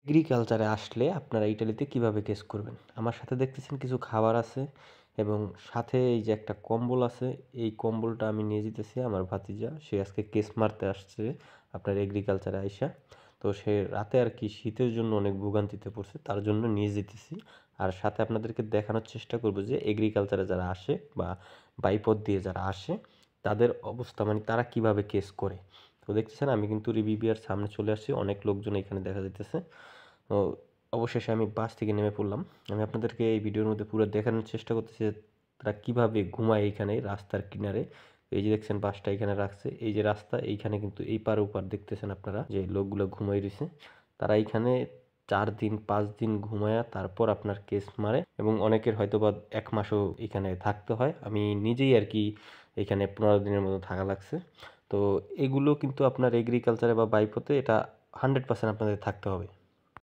এগ্রিকালচারে আসলে আপনারা ইটালিতে কিভাবে কেস করবেন? আমার সাথে দেখতেছেন কিছু খাবার আছে এবং সাথে এই যে একটা কম্বল আছে, এই কম্বলটা আমি নিয়ে যাইতেছি আমার ভাতিজা। সে আজকে কেস মারতে আসছে আপনার এগ্রিকালচারে আইসা। তো সে রাতে আরকি শীতের জন্য অনেক ভোগান্তিতে পড়ছে। তার জন্য নিয়ে যাইতেছি। আর সাথে আপনাদেরকে দেখানোর চেষ্টা করব যে এগ্রিকালচারে যারা আসে বা বাইপথ দিয়ে যারা আসে, তাদের অবস্থা মানে তারা কিভাবে কেস করে। তো দেখতেছেন আমি কিন্তু রিবিবিয়ার সামনে চলে আসছি। অনেক লোকজন এখানে দেখা যাইতেছে। তো অবশেষে আমি বাস থেকে নেমে পড়লাম। আমি আপনাদেরকে এই ভিডিওর মধ্যে পুরো দেখানোর চেষ্টা করতেছি যে তারা কিভাবে ঘুমায় এইখানে রাস্তার কিনারে। এই যে দেখছেন বাসটা এখানে রাখছে। এই যে রাস্তা এইখানে কিন্তু এই পার ওপার দেখতেছেন আপনারা যে লোকগুলো ঘুমায় রইছে। তারা এইখানে ৪ দিন ৫ দিন ঘুমায়া তারপর আপনার কেস মারে এবং অনেকের হয়তোবা ১ মাসও এখানে থাকতে হয়। আমি নিজেই আরকি এখানে ১৫ দিনের মতো থাকা লাগছে। তো এগুলো কিন্তু আপনার এগ্রিকালচারে বা বাইপোতে এটা 100% আপনাদের থাকতে হবে।